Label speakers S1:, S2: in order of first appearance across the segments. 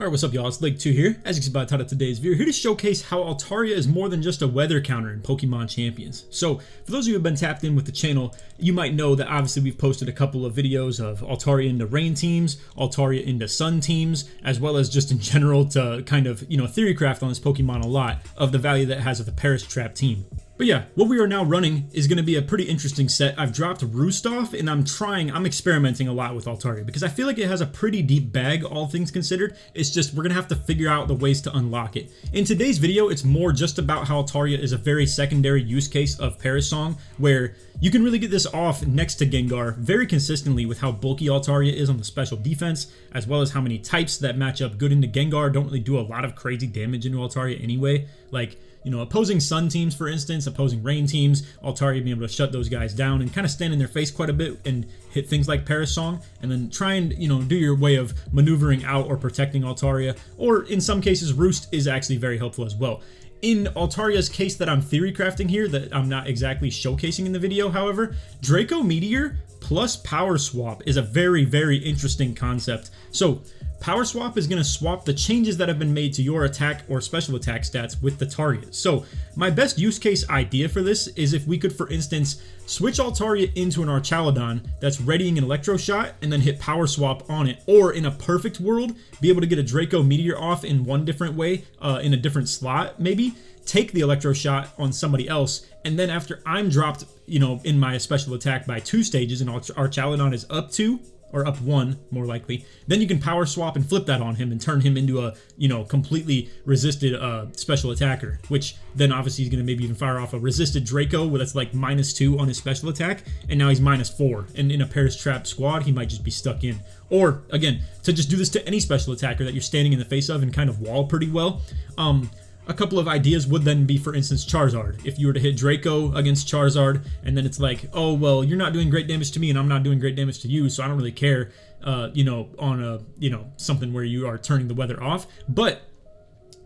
S1: Alright, what's up y'all? It's Lake2 here. As you can see by the title of today's video, here to showcase how Altaria is more than just a weather counter in Pokemon Champions. So, for those of you who have been tapped in with the channel, you might know that obviously we've posted a couple of videos of Altaria into rain teams, Altaria into sun teams, as well as just in general to kind of, theory craft on this Pokemon a lot of the value that it has with the Paris Trap team. But yeah, what we are now running is going to be a pretty interesting set. I've dropped Roost off and I'm experimenting a lot with Altaria because I feel like it has a pretty deep bag, all things considered. It's just we're going to have to figure out the ways to unlock it. In today's video, it's more just about how Altaria is a very secondary use case of Paris Song, where you can really get this off next to Gengar very consistently with how bulky Altaria is on the special defense, as well as how many types that match up good into Gengar don't really do a lot of crazy damage into Altaria anyway. Like, opposing sun teams, for instance, opposing rain teams, Altaria being able to shut those guys down and kind of stand in their face quite a bit and hit things like Paris Song, and then try and, do your way of maneuvering out or protecting Altaria, or in some cases, Roost is actually very helpful as well. In Altaria's case that I'm theory crafting here, that I'm not exactly showcasing in the video, however, Draco Meteor plus Power Swap is a very, very interesting concept. So, Power Swap is going to swap the changes that have been made to your attack or special attack stats with the target. So my best use case idea for this is if we could, for instance, switch Altaria into an Archaludon that's readying an Electro Shot and then hit Power Swap on it, or in a perfect world, be able to get a Draco Meteor off in one different way, in a different slot maybe, take the Electro Shot on somebody else, and then after I'm dropped, in my special attack by 2 stages and Archaludon is up 2, or up 1, more likely, then you can Power Swap and flip that on him and turn him into a, completely resisted special attacker, which then obviously he's going to maybe even fire off a resisted Draco that's like -2 on his special attack, and now he's -4, and in a Paris Trap squad, he might just be stuck in. Or, again, to just do this to any special attacker that you're standing in the face of and kind of wall pretty well, a couple of ideas would then be, for instance, Charizard. If you were to hit Draco against Charizard, and then it's like, oh, well, you're not doing great damage to me, and I'm not doing great damage to you, so I don't really care, on a, something where you are turning the weather off. But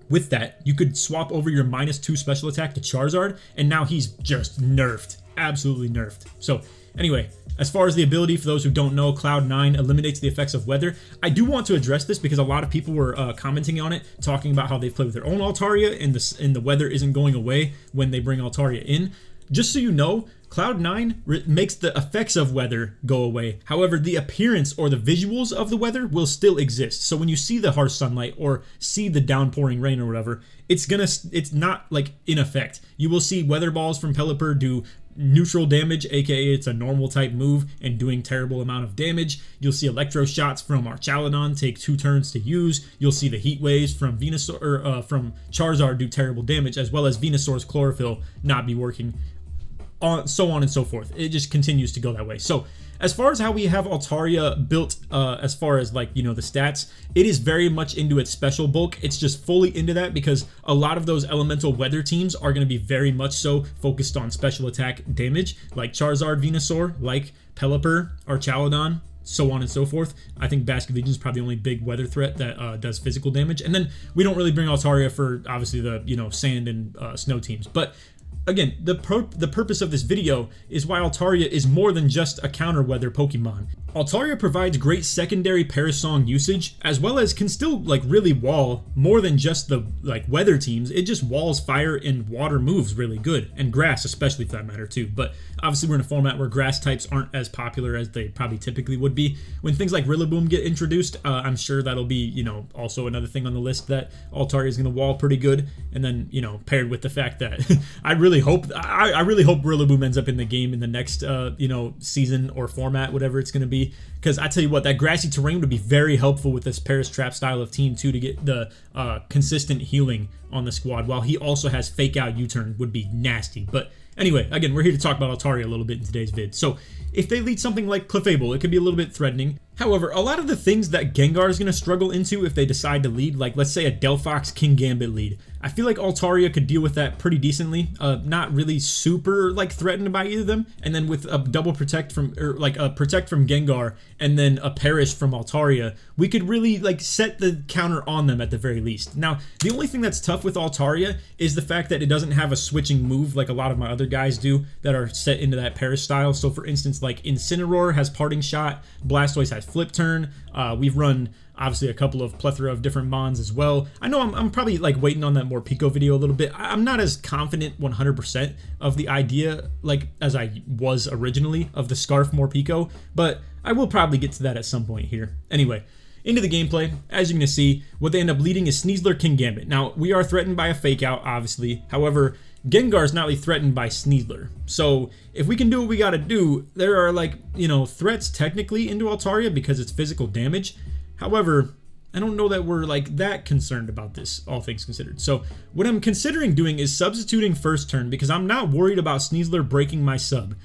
S1: with that, you could swap over your -2 special attack to Charizard, and now he's just nerfed. Absolutely nerfed. So, anyway, as far as the ability, for those who don't know, Cloud 9 eliminates the effects of weather. I do want to address this because a lot of people were commenting on it, talking about how they've played with their own Altaria and the weather isn't going away when they bring Altaria in. Just so you know, Cloud 9 makes the effects of weather go away. However, the appearance or the visuals of the weather will still exist. So when you see the harsh sunlight or see the downpouring rain or whatever, it's not like in effect. You will see weather balls from Pelipper do neutral damage, aka it's a normal type move and doing terrible amount of damage. You'll see Electro Shots from Archaludon take 2 turns to use. You'll see the Heat Waves from from Charizard do terrible damage, as well as Venusaur's Chlorophyll not be working, so on and so forth. It just continues to go that way. So as far as how we have Altaria built, as far as like, the stats, it is very much into its special bulk. It's just fully into that because a lot of those elemental weather teams are going to be very much so focused on special attack damage, like Charizard, Venusaur, like Pelipper, Archaludon, so on and so forth. I think Basket Legion is probably the only big weather threat that does physical damage. And then we don't really bring Altaria for obviously the, sand and snow teams. But again, the purpose of this video is why Altaria is more than just a counter weather Pokemon. Altaria provides great secondary Paris Song usage, as well as can still really wall more than just the weather teams. It just walls fire and water moves really good, and grass especially for that matter too. But obviously we're in a format where grass types aren't as popular as they probably typically would be. When things like Rillaboom get introduced, I'm sure that'll be also another thing on the list that Altaria is going to wall pretty good. And then paired with the fact that I really hope Rillaboom ends up in the game in the next season or format, whatever it's going to be. Because I tell you what, that grassy terrain would be very helpful with this Paris Trap style of team too, to get the consistent healing on the squad, while he also has fake out U-turn would be nasty. But anyway, again, we're here to talk about Altaria a little bit in today's vid. So if they lead something like Clefable, it could be a little bit threatening. However, a lot of the things that Gengar is going to struggle into if they decide to lead, like let's say a Delphox King Gambit lead, I feel like Altaria could deal with that pretty decently. Not really super threatened by either of them. And then with a double protect from, or a protect from Gengar and then a Perish from Altaria, we could really set the counter on them at the very least. Now, the only thing that's tough with Altaria is the fact that it doesn't have a switching move like a lot of my other guys do that are set into that Perish style. So for instance, Incineroar has Parting Shot, Blastoise has flip turn. We've run obviously a couple of plethora of different mons as well. I know I'm probably like waiting on that more Pico video a little bit. I'm not as confident 100% of the idea like as I was originally of the Scarf more Pico, but I will probably get to that at some point here. Anyway, into the gameplay. As you can see, what they end up leading is Sneasler, King Gambit. Now, we are threatened by a fake out, obviously. However, Gengar is not really threatened by Sneasler. So, if we can do what we gotta do, there are like, you know, threats technically into Altaria because it's physical damage. However, I don't know that we're like that concerned about this, all things considered. So, what I'm considering doing is substituting first turn because I'm not worried about Sneasler breaking my sub.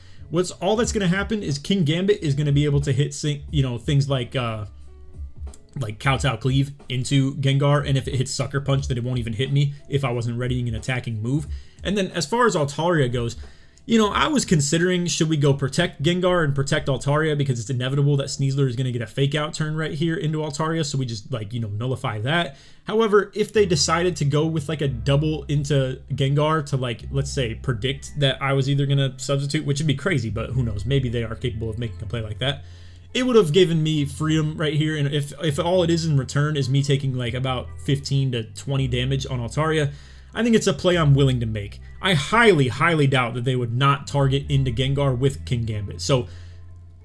S1: All that's gonna happen is King Gambit is gonna be able to hit, you know, things like Kowtow Cleave into Gengar, and if it hits Sucker Punch, then it won't even hit me if I wasn't readying an attacking move. And then as far as Altaria goes, you know, I was considering should we go protect Gengar and protect Altaria because it's inevitable that Sneasler is going to get a fake out turn right here into Altaria, so we just like, you know, nullify that. However, if they decided to go with like a double into Gengar to like, let's say, predict that I was either going to substitute, which would be crazy, but who knows, maybe they are capable of making a play like that. It would have given me freedom right here, and if all it is in return is me taking like about 15 to 20 damage on Altaria, I think it's a play I'm willing to make. I highly, highly doubt that they would not target into Gengar with King Gambit. So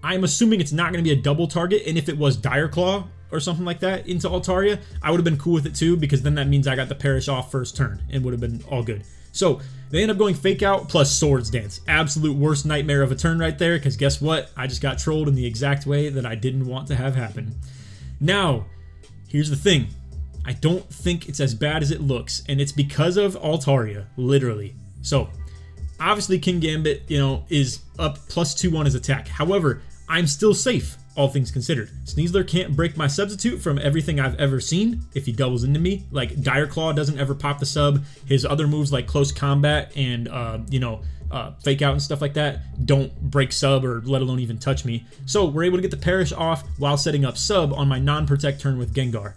S1: I'm assuming it's not going to be a double target, and if it was Dire Claw or something like that into Altaria, I would have been cool with it too, because then that means I got the Perish off first turn and would have been all good. So they end up going Fake Out plus Swords Dance. Absolute worst nightmare of a turn right there, because guess what? I just got trolled in the exact way that I didn't want to have happen. Now, here's the thing. I don't think it's as bad as it looks, and it's because of Altaria, literally. So, obviously King Gambit, you know, is up +2 on his attack. However, I'm still safe, all things considered. Sneasler can't break my substitute from everything I've ever seen if he doubles into me. Like, Dire Claw doesn't ever pop the sub. His other moves like Close Combat and, Fake Out and stuff like that don't break sub or let alone even touch me. So, we're able to get the Perish off while setting up sub on my non-protect turn with Gengar.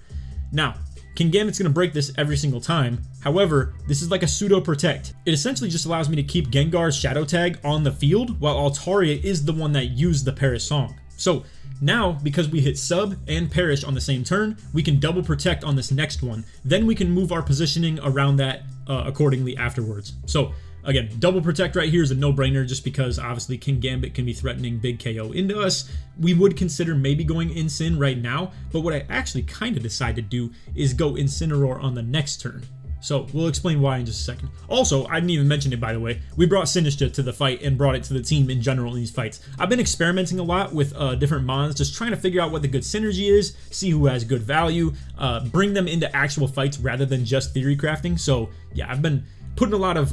S1: Now, King Gambit's going to break this every single time. However, this is like a pseudo-protect. It essentially just allows me to keep Gengar's Shadow Tag on the field, while Altaria is the one that used the Perish Song. So, now, because we hit sub and Perish on the same turn, we can double protect on this next one. Then we can move our positioning around that accordingly afterwards. So, again, double protect right here is a no-brainer just because obviously King Gambit can be threatening big KO into us. We would consider maybe going Incin right now, but what I actually kind of decided to do is go Incineroar on the next turn. So we'll explain why in just a second. Also, I didn't even mention it, by the way. We brought Sinistcha to the fight and brought it to the team in general in these fights. I've been experimenting a lot with different mons, just trying to figure out what the good synergy is, see who has good value, bring them into actual fights rather than just theory crafting. So yeah, I've been putting a lot of,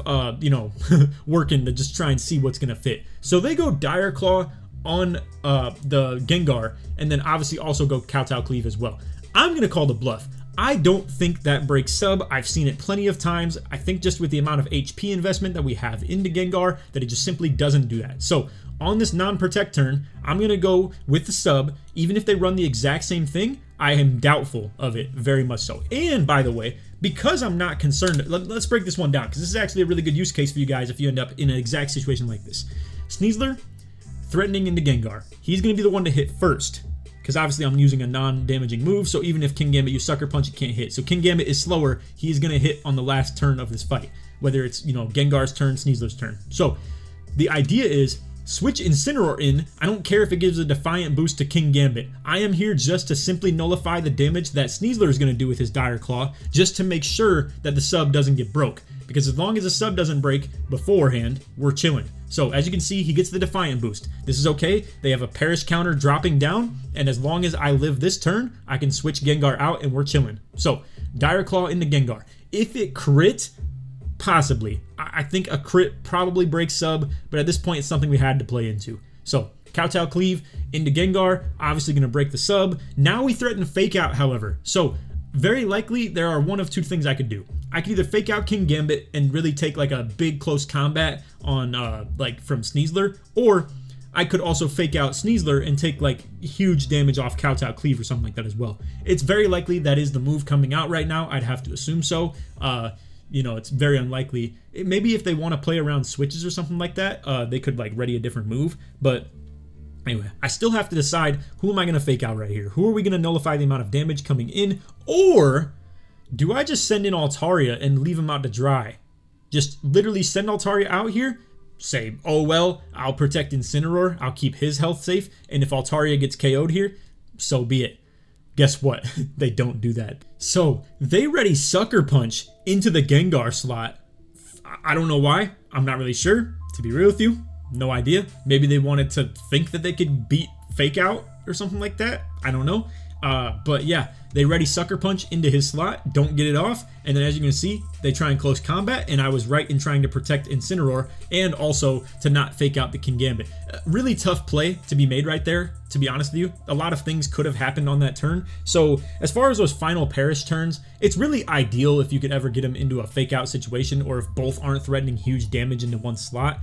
S1: work in to just try and see what's going to fit. So they go Dire Claw on the Gengar, and then obviously also go Kowtow Cleave as well. I'm going to call the bluff. I don't think that breaks sub. I've seen it plenty of times. I think just with the amount of HP investment that we have into Gengar, that it just simply doesn't do that. So on this non-protect turn, I'm going to go with the sub. Even if they run the exact same thing, I am doubtful of it, very much so. And by the way, because I'm not concerned, let's break this one down, because this is actually a really good use case for you guys if you end up in an exact situation like this. Sneasler, threatening into Gengar. He's going to be the one to hit first, because obviously I'm using a non-damaging move, so even if King Gambit use Sucker Punch, it can't hit. So King Gambit is slower. He's going to hit on the last turn of this fight, whether it's, Gengar's turn, Sneasler's turn. So the idea is switch Incineroar in. I don't care if it gives a Defiant boost to King Gambit. I am here just to simply nullify the damage that Sneasler is going to do with his Dire Claw, just to make sure that the sub doesn't get broke. Because as long as the sub doesn't break beforehand, we're chilling. So as you can see, he gets the Defiant boost. This is okay. They have a Perish counter dropping down, and as long as I live this turn, I can switch Gengar out and we're chilling. So Dire Claw into Gengar. If it crit, possibly. I think a crit probably breaks sub, but at this point it's something we had to play into. So Kowtow Cleave into Gengar, obviously going to break the sub. Now we threaten Fake Out, however. So very likely there are one of two things I could do. I could either Fake Out King Gambit and really take like a big close combat on from Sneasler, or I could also Fake Out Sneasler and take like huge damage off Kowtow Cleave or something like that as well. It's very likely that is the move coming out right now. I'd have to assume so. It's very unlikely. Maybe if they want to play around switches or something like that, they could like ready a different move. But Anyway, I still have to decide who am I going to fake out right here? Who are we going to nullify the amount of damage coming in? Or do I just send in Altaria and leave him out to dry? Just literally send Altaria out here, say, oh well, I'll protect Incineroar, I'll keep his health safe, and if Altaria gets KO'd here, so be it. Guess what? They don't do that. So they ready Sucker Punch into the Gengar slot. I don't know why. I'm not really sure, to be real with you. No idea. Maybe they wanted to think that they could beat Fake Out or something like that. I don't know. But yeah, they ready Sucker Punch into his slot, don't get it off, and then as you can see, they try and close combat, and I was right in trying to protect Incineroar and also to not fake out the Kingambit. Really tough play to be made right there, to be honest with you. A lot of things could have happened on that turn. So as far as those final Perish turns, it's really ideal if you could ever get them into a fake out situation, or if both aren't threatening huge damage into one slot.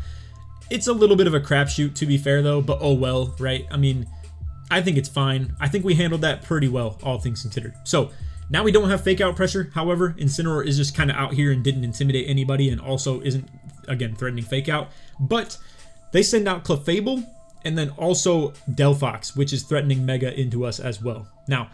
S1: It's a little bit of a crapshoot, to be fair though, but oh well, right? I mean, I think it's fine. I think we handled that pretty well, all things considered. So now we don't have fake out pressure. However, Incineroar is just kind of out here and didn't intimidate anybody, and also isn't, again, threatening fake out. But they send out Clefable and then also Delphox, which is threatening Mega into us as well. Now,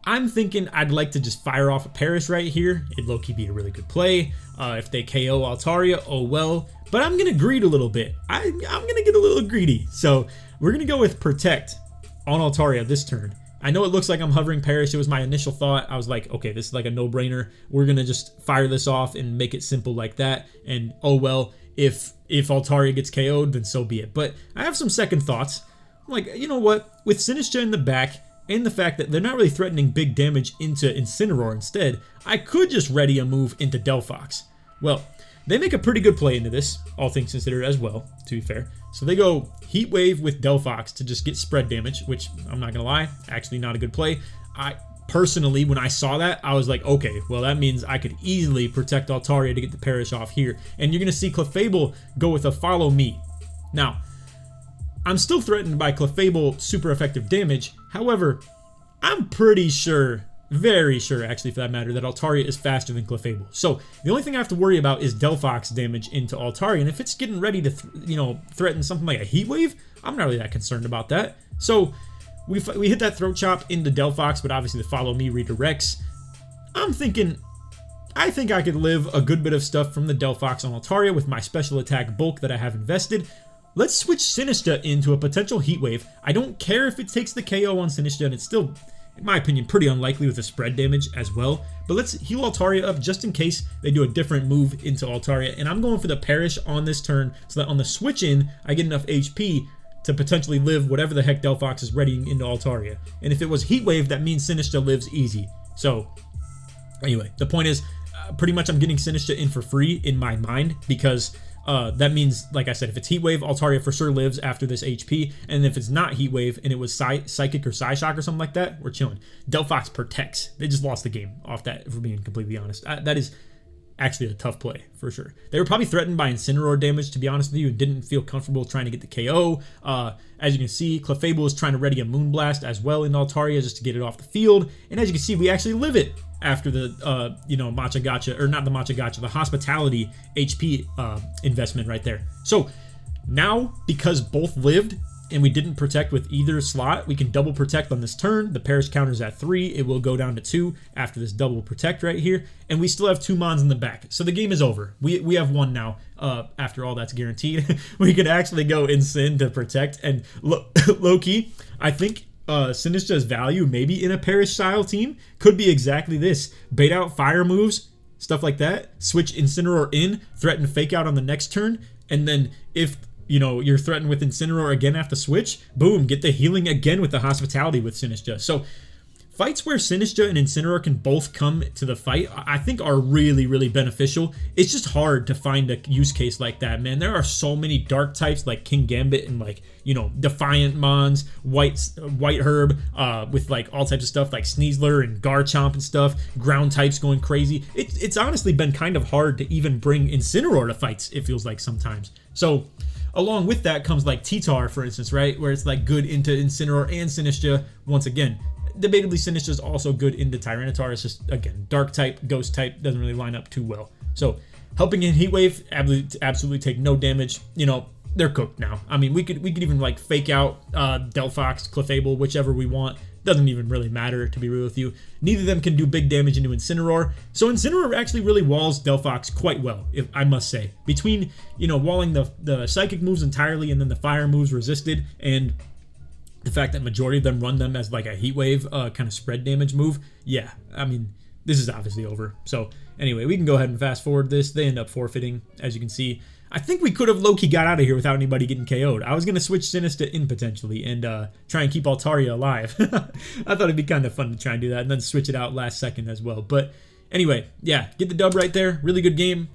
S1: I'm thinking I'd like to just fire off a Perish right here. It'd low-key be a really good play. If they KO Altaria, oh well. But I'm going to greed a little bit. I'm going to get a little greedy. So we're going to go with Protect on Altaria this turn. I know it looks like I'm hovering Perish. It was my initial thought. I was like, okay, this is like a no-brainer. We're going to just fire this off and make it simple like that. And oh well, if Altaria gets KO'd, then so be it. But I have some second thoughts. I'm like, you know what? With Sinistcha in the back, and the fact that they're not really threatening big damage into Incineroar instead, I could just ready a move into Delphox. Well, they make a pretty good play into this, all things considered as well, to be fair. So they go Heat Wave with Delphox to just get spread damage, which I'm not going to lie, actually not a good play. I personally, when I saw that, I was like, okay, well that means I could easily protect Altaria to get the Perish off here. And you're going to see Clefable go with a Follow Me. Now, I'm still threatened by Clefable super effective damage. However, I'm pretty sure, very sure actually for that matter, that Altaria is faster than Clefable. So the only thing I have to worry about is Delphox damage into Altaria. And if it's getting ready to, threaten something like a Heat Wave, I'm not really that concerned about that. So we hit that Throat Chop into Delphox, but obviously the Follow Me redirects. I'm thinking, I think I could live a good bit of stuff from the Delphox on Altaria with my special attack bulk that I have invested. Let's switch Sinistcha into a potential Heat Wave. I don't care if it takes the KO on Sinistcha, and it's still, in my opinion, pretty unlikely with the spread damage as well. But let's heal Altaria up just in case they do a different move into Altaria. And I'm going for the Perish on this turn so that on the switch in, I get enough HP to potentially live whatever the heck Delphox is readying into Altaria. And if it was Heat Wave, that means Sinistcha lives easy. So anyway, the point is, pretty much I'm getting Sinistcha in for free in my mind, because that means, like I said, if it's Heat Wave, Altaria for sure lives after this HP. And if it's not Heat Wave and it was Psychic or Psyshock or something like that, we're chilling. Delphox protects. They just lost the game off that, if we're being completely honest. That is actually a tough play, for sure. They were probably threatened by Incineroar damage, to be honest with you, and didn't feel comfortable trying to get the KO. As you can see, Clefable is trying to ready a Moonblast as well in Altaria just to get it off the field. And as you can see, we actually live it after the, Matcha Gotcha, or not the Matcha Gotcha, the Hospitality HP investment right there. So now, because both lived and we didn't protect with either slot, we can double protect on this turn. The Perish counter's at 3. It will go down to 2 after this double protect right here. And we still have 2 Mons in the back. So the game is over. We have 1 now. After all that's guaranteed. We can actually go Incin to protect. And low-key, I think Sinistcha's value, maybe in a Perish-style team, could be exactly this. Bait out fire moves, stuff like that. Switch Incineroar in, threaten Fake Out on the next turn. And then if you're threatened with Incineroar again after switch, boom, get the healing again with the Hospitality with Sinistcha. So fights where Sinistcha and Incineroar can both come to the fight, I think are really, really beneficial. It's just hard to find a use case like that, man. There are so many dark types like Kingambit and Defiant Mons, White Herb, with all types of stuff like Sneasler and Garchomp and stuff, ground types going crazy. It's honestly been kind of hard to even bring Incineroar to fights, it feels like sometimes. So along with that comes like T-Tar, for instance, right? Where it's good into Incineroar and Sinistcha. Once again, debatably Sinistcha is also good into Tyranitar. It's just, again, dark type, ghost type, doesn't really line up too well. So helping in Heat Wave, absolutely take no damage. they're cooked now. I mean, we could even like fake out Delphox, Clefable, whichever we want. Doesn't even really matter, to be real with you. Neither of them can do big damage into Incineroar. So Incineroar actually really walls Delphox quite well, if I must say. Between, you know, walling the Psychic moves entirely and then the Fire moves resisted, and the fact that majority of them run them as like a Heat Wave kind of spread damage move. Yeah, I mean, this is obviously over. So anyway, we can go ahead and fast forward this. They end up forfeiting, as you can see. I think we could have low-key got out of here without anybody getting KO'd. I was going to switch Sinistcha in potentially and try and keep Altaria alive. I thought it'd be kind of fun to try and do that and then switch it out last second as well. But anyway, yeah, get the dub right there. Really good game.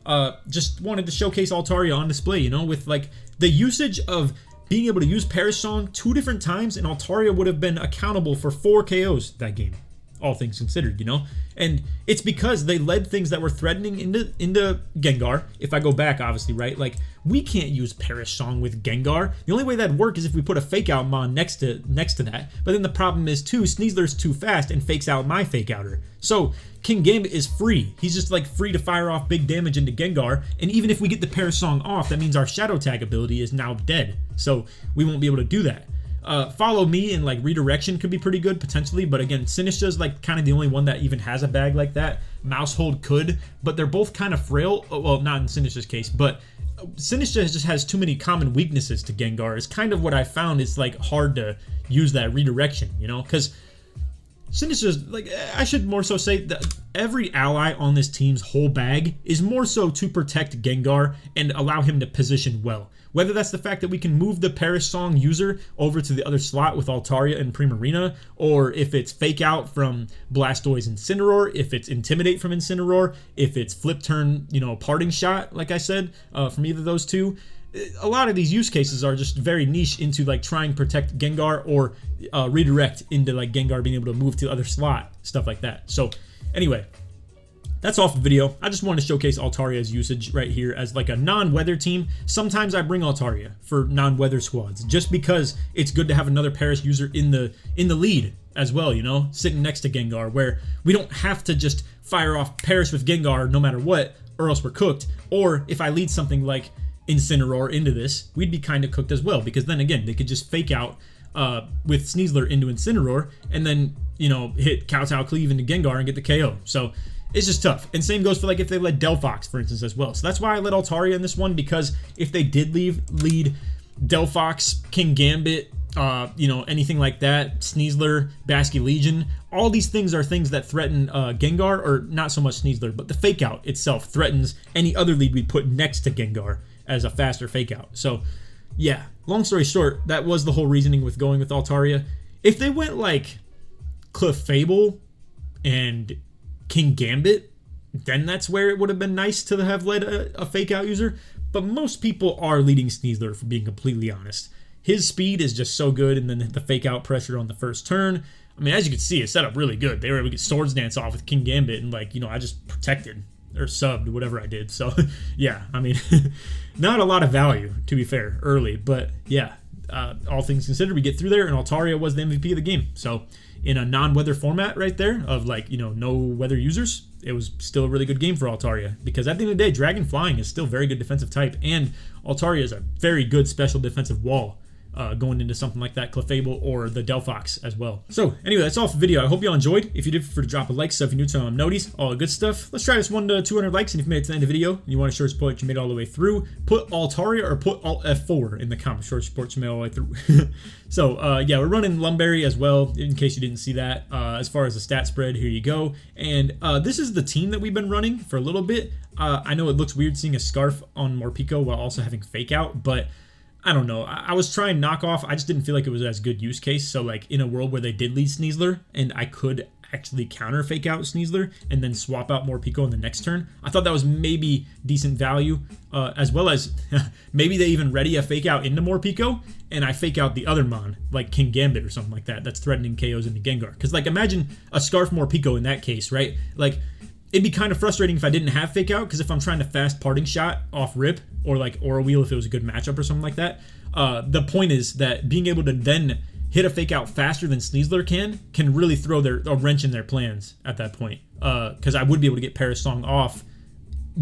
S1: Just wanted to showcase Altaria on display, you know, with like the usage of being able to use Perish Song 2 different times, and Altaria would have been accountable for 4 KOs that game. All things considered, you know? And it's because they led things that were threatening into Gengar. If I go back, obviously, right? Like, we can't use Perish Song with Gengar. The only way that'd work is if we put a Fake Out Mon next to that. But then the problem is, too, Sneasler's too fast and fakes out my Fake Outer. So, King Gambit is free. He's just, like, free to fire off big damage into Gengar. And even if we get the Perish Song off, that means our Shadow Tag ability is now dead. So, we won't be able to do that. Follow Me and like Redirection could be pretty good potentially, but again, Sinistcha is like kind of the only one that even has a bag like that. Mousehold could, but they're both kind of frail. Well, not in Sinistcha's case, but Sinistcha just has too many common weaknesses to Gengar. It's kind of what I found. It's like hard to use that Redirection, you know, because Sinistcha's like, I should more so say that every ally on this team's whole bag is more so to protect Gengar and allow him to position well. Whether that's the fact that we can move the Perish Song user over to the other slot with Altaria and Primarina, or if it's Fake Out from Blastoise Incineroar, if it's Intimidate from Incineroar, if it's Flip Turn, you know, Parting Shot, like I said, from either of those two. A lot of these use cases are just very niche into like trying to protect Gengar or redirect into like Gengar being able to move to the other slot, stuff like that. So anyway, that's all for the video. I just wanted to showcase Altaria's usage right here as like a non-weather team. Sometimes I bring Altaria for non-weather squads just because it's good to have another Perish user in the lead as well, you know, sitting next to Gengar, where we don't have to just fire off Perish with Gengar no matter what, or else we're cooked. Or if I lead something like Incineroar into this, we'd be kind of cooked as well, because then again, they could just fake out with Sneasler into Incineroar and then, you know, hit Kowtow Cleave into Gengar and get the KO. So it's just tough. And same goes for like if they led Delphox, for instance, as well. So that's why I led Altaria in this one, because if they did lead Delphox, King Gambit, you know, anything like that, Sneasler, Basky Legion, all these things are things that threaten Gengar, or not so much Sneasler, but the Fake Out itself threatens any other lead we put next to Gengar as a faster Fake Out. So yeah, long story short, that was the whole reasoning with going with Altaria. If they went like Clefable and King Gambit, then that's where it would have been nice to have led a Fake Out user. But most people are leading Sneasler, for being completely honest. His speed is just so good, and then the Fake Out pressure on the first turn. I mean, as you can see, it's set up really good. They were able to get Swords Dance off with King Gambit, and like, you know, I just protected or subbed whatever I did. So yeah, I mean, not a lot of value, to be fair, early, but yeah, all things considered, we get through there, and Altaria was the MVP of the game. So in a non-weather format right there of like, you know, no weather users, it was still a really good game for Altaria, because at the end of the day, Dragon Flying is still a very good defensive type, and Altaria is a very good special defensive wall going into something like that Clefable or the Delphox as well. So anyway, that's all for the video. I hope you all enjoyed. If you did, feel free to drop a like, so if you're new to noties, all the good stuff. Let's try this 1 to 200 likes, and if you made it to the end of the video and you want to show support that you made it all the way through, put Altaria or put Alt F4 in the comments. Show support you made it all the way through. So yeah, we're running Lumberry as well, in case you didn't see that. As far as the stat spread, here you go. And this is the team that we've been running for a little bit. I know it looks weird seeing a Scarf on Morpeko while also having Fake Out, but I don't know. I was trying knockoff. I just didn't feel like it was as good use case. So like in a world where they did lead Sneasler and I could actually counter Fake Out Sneasler and then swap out Morpeko in the next turn, I thought that was maybe decent value, as well as maybe they even ready a Fake Out into Morpeko and I Fake Out the other Mon, like King Gambit or something like that, that's threatening KOs into Gengar. Because like imagine a Scarf Morpeko in that case, right? Like it'd be kind of frustrating if I didn't have Fake Out, because if I'm trying to fast Parting Shot off rip, or like Aura Wheel if it was a good matchup or something like that, the point is that being able to then hit a Fake Out faster than Sneasler can really throw a wrench in their plans at that point. Because I would be able to get Perish Song off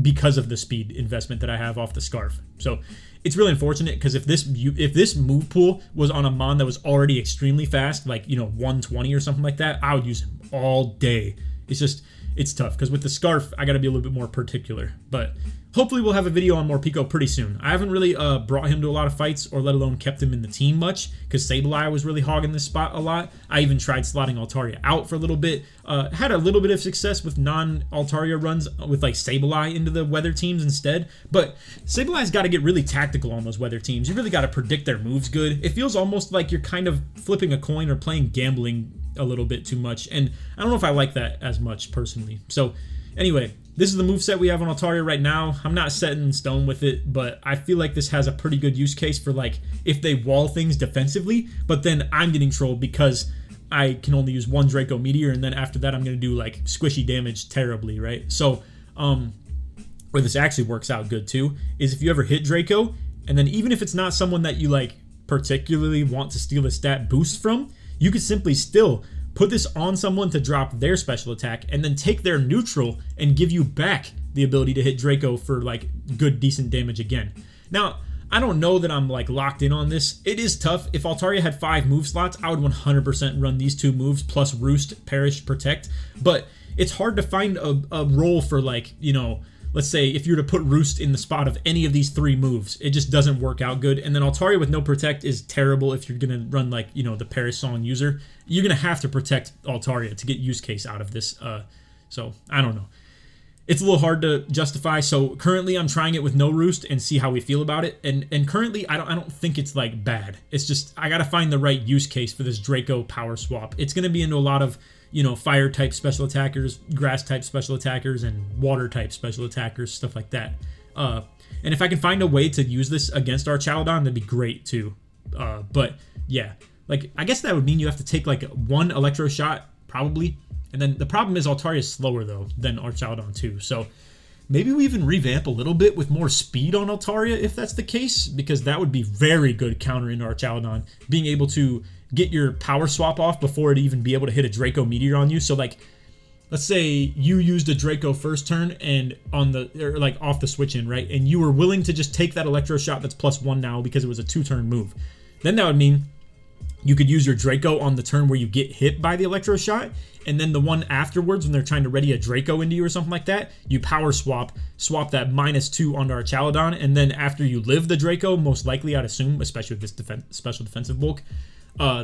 S1: because of the speed investment that I have off the Scarf. So it's really unfortunate, because if this move pool was on a Mon that was already extremely fast, like, you know, 120 or something like that, I would use him all day. It's tough, because with the Scarf, I got to be a little bit more particular. But hopefully we'll have a video on Morpeko pretty soon. I haven't really brought him to a lot of fights, or let alone kept him in the team much, because Sableye was really hogging this spot a lot. I even tried slotting Altaria out for a little bit. Had a little bit of success with non-Altaria runs with like Sableye into the weather teams instead. But Sableye's got to get really tactical on those weather teams. You really got to predict their moves good. It feels almost like you're kind of flipping a coin or playing gambling a little bit too much, and I don't know if I like that as much personally. So anyway, this is the moveset we have on Altaria right now. I'm not set in stone with it, but I feel like this has a pretty good use case for like if they wall things defensively, but then I'm getting trolled because I can only use one Draco Meteor, and then after that I'm going to do like squishy damage terribly, right? So where this actually works out good too is if you ever hit Draco, and then even if it's not someone that you like particularly want to steal a stat boost from, you could simply still put this on someone to drop their special attack, and then take their neutral and give you back the ability to hit Draco for like good, decent damage again. Now, I don't know that I'm like locked in on this. It is tough. If Altaria had 5 move slots, I would 100% run these 2 moves plus Roost, Perish, Protect. But it's hard to find a role for like, you know, let's say if you were to put Roost in the spot of any of these 3 moves, it just doesn't work out good. And then Altaria with no Protect is terrible if you're going to run like, you know, the Perish Song user. You're going to have to protect Altaria to get use case out of this. So I don't know. It's a little hard to justify. So currently I'm trying it with no Roost and see how we feel about it. And currently I don't think it's like bad. It's just I got to find the right use case for this Draco power swap. It's going to be into a lot of, you know, fire type special attackers, grass type special attackers, and water type special attackers, stuff like that. And if I can find a way to use this against our Chaladon, that'd be great too. But yeah, like I guess that would mean you have to take like 1 electro shot probably. And then the problem is Altaria is slower though than our Chaladon too. So maybe we even revamp a little bit with more speed on Altaria if that's the case, because that would be very good counter into our Chaladon, being able to get your power swap off before it even be able to hit a Draco Meteor on you. So like, let's say you used a Draco first turn and on the, or like off the switch in, right? And you were willing to just take that electro shot that's +1 now because it was a 2-turn move. Then that would mean you could use your Draco on the turn where you get hit by the electro shot, and then the one afterwards when they're trying to ready a Draco into you or something like that, you power swap that -2 onto our Chaladon, and then after you live the Draco, most likely I'd assume, especially with this special defensive bulk,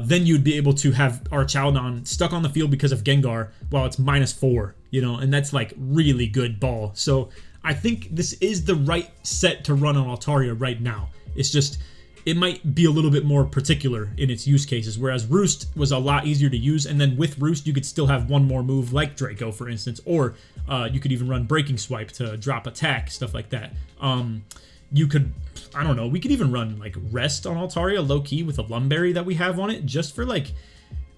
S1: then you'd be able to have our Chaladon stuck on the field because of Gengar while it's -4, you know, and that's like really good ball. So I think this is the right set to run on Altaria right now. It's just, it might be a little bit more particular in its use cases, whereas Roost was a lot easier to use, and then with Roost you could still have one more move like Draco, for instance, or you could even run Breaking Swipe to drop attack, stuff like that. You could, I don't know, we could even run like Rest on Altaria low-key with a Lumberry that we have on it, just for like,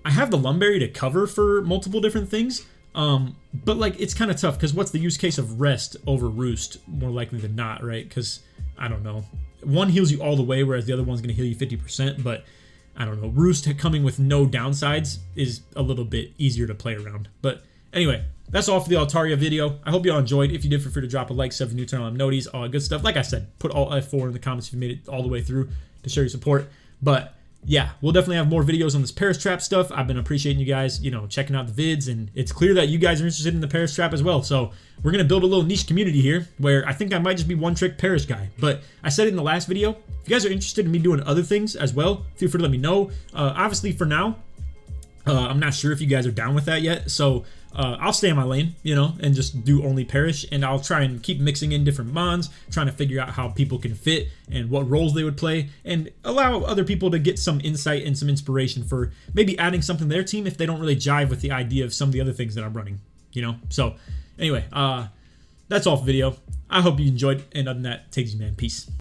S1: I have the Lumberry to cover for multiple different things, but like it's kind of tough because what's the use case of Rest over Roost more likely than not, right? Because I don't know, one heals you all the way whereas the other one's going to heal you 50%, but I don't know, Roost coming with no downsides is a little bit easier to play around. But anyway, that's all for the Altaria video. I hope you all enjoyed. If you did, feel free to drop a like, sub, new channel, noties, all that good stuff. Like I said, put all F4 in the comments if you made it all the way through to show your support. But yeah, we'll definitely have more videos on this Paris Trap stuff. I've been appreciating you guys, you know, checking out the vids, and it's clear that you guys are interested in the Paris Trap as well. So we're going to build a little niche community here where I think I might just be one-trick Paris guy. But I said it in the last video. If you guys are interested in me doing other things as well, feel free to let me know. Obviously, for now, I'm not sure if you guys are down with that yet. So I'll stay in my lane, you know, and just do only Perish, and I'll try and keep mixing in different mons, trying to figure out how people can fit and what roles they would play, and allow other people to get some insight and some inspiration for maybe adding something to their team if they don't really jive with the idea of some of the other things that I'm running, you know. So anyway, that's all for the video. I hope you enjoyed, and other than that, take it easy, man. Peace.